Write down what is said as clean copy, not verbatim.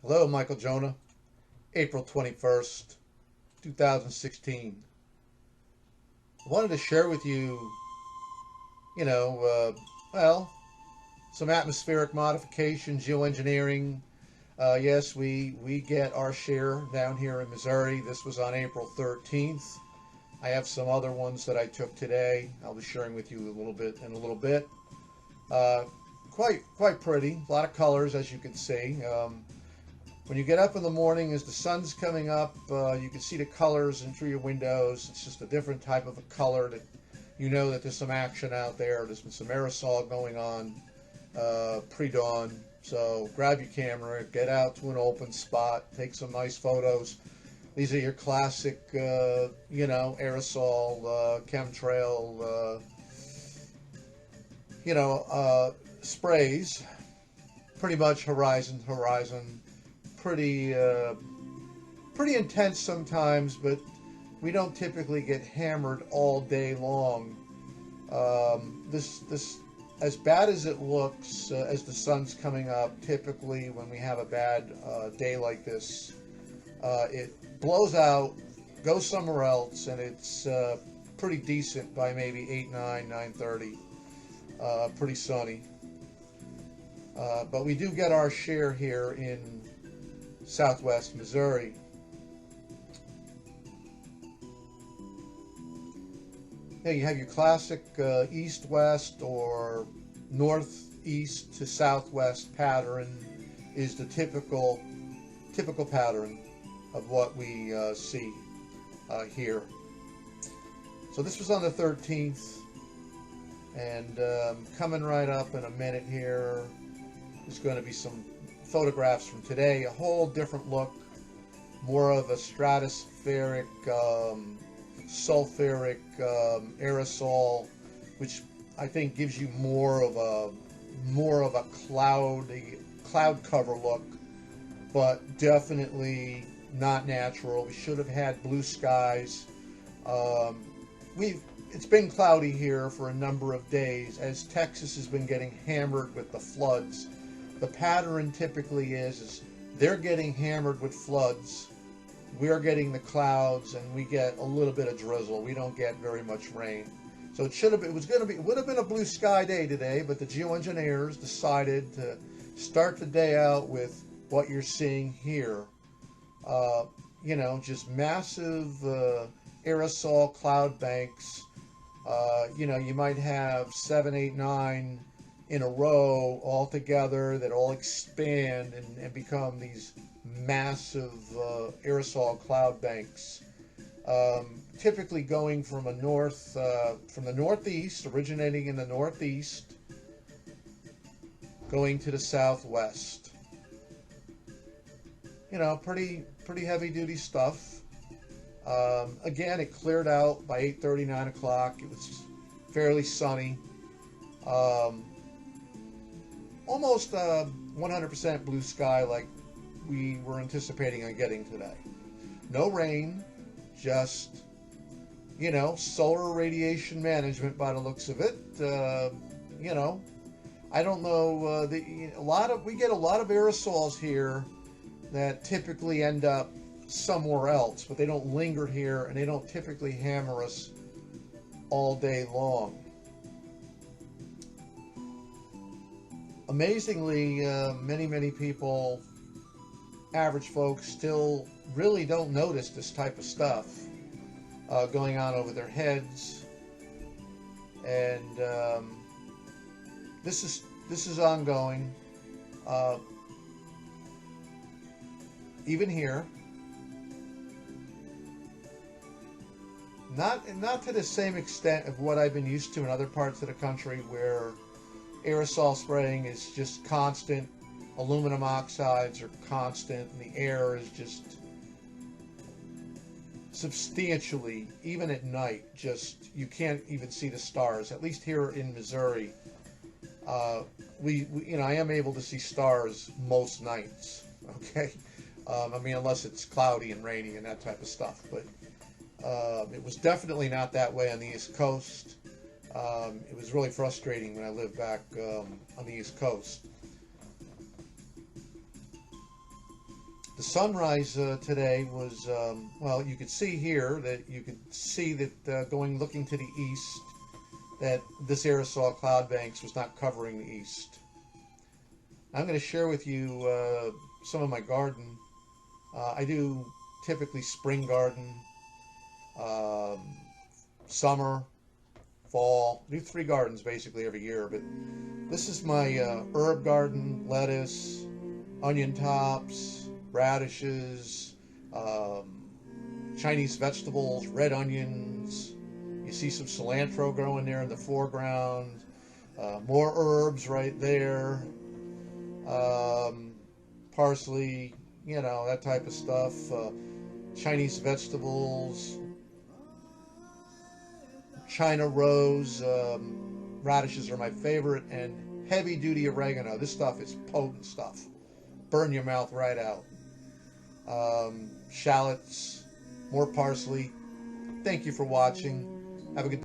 Hello, Michael Jonah, April 21st, 2016. I wanted to share with you, you know, uh, well, some atmospheric modification, geoengineering. Yes, we get our share down here in Missouri. This was on April 13th. I have some other ones that I took today. I'll be sharing with you a little bit in a little bit. Uh, quite pretty. A lot of colors, as you can see. When you get up in the morning, as the sun's coming up, you can see the colors in through your windows. It's just a different type of a color that you know that there's some action out there. There's been some aerosol going on pre-dawn. So grab your camera, get out to an open spot, take some nice photos. These are your classic, aerosol, chemtrail, sprays. Pretty much horizon, pretty pretty intense sometimes, but we don't typically get hammered all day long. This as bad as it looks as the sun's coming up. Typically, when we have a bad day like this, it blows out, goes somewhere else, and it's pretty decent by maybe 8, 9, 9:30. Pretty sunny. But we do get our share here in southwest Missouri. Yeah, you have your classic east-west or northeast to southwest pattern is the typical pattern of what we see here. So this was on the 13th, and coming right up in a minute here is going to be some photographs from today. A whole different look, more of a stratospheric, sulfuric aerosol, which I think gives you more of a cloud cover look, but definitely not natural. We should have had blue skies. It's been cloudy here for a number of days as Texas has been getting hammered with the floods. The pattern typically is they're getting hammered with floods. We're getting the clouds, and we get a little bit of drizzle. We don't get very much rain. So it would have been a blue sky day today, but the geoengineers decided to start the day out with what you're seeing here. Just massive aerosol cloud banks. You might have 7, 8, 9 in a row all together that all expand and become these massive aerosol cloud banks. Typically going from the northeast, originating in the northeast, going to the southwest. Pretty heavy duty stuff. Again, it cleared out by 8:30, 9 o'clock. It was fairly sunny. Almost 100% blue sky like we were anticipating on getting today. No rain, just, solar radiation management by the looks of it. I don't know, we get a lot of aerosols here that typically end up somewhere else, but they don't linger here, and they don't typically hammer us all day long. Amazingly, many people, average folks, still really don't notice this type of stuff going on over their heads, and this is ongoing. Even here, not to the same extent of what I've been used to in other parts of the country, where aerosol spraying is just constant, aluminum oxides are constant, and the air is just substantially, even at night, just you can't even see the stars. At least here in Missouri, I am able to see stars most nights. Okay, unless it's cloudy and rainy and that type of stuff. But it was definitely not that way on the East Coast. It was really frustrating when I lived back on the East Coast. The sunrise today was, well, you could see here that you could see that looking to the east, that this aerosol cloud banks was not covering the east. I'm going to share with you some of my garden. I do typically spring garden, summer, fall. I do 3 gardens basically every year, but this is my herb garden: lettuce, onion tops, radishes, Chinese vegetables, red onions. You see some cilantro growing there in the foreground. More herbs right there. Parsley, you know, that type of stuff. Chinese vegetables, China rose, radishes are my favorite, and heavy duty oregano. This stuff is potent stuff. Burn your mouth right out. Shallots, more parsley. Thank you for watching. Have a good day.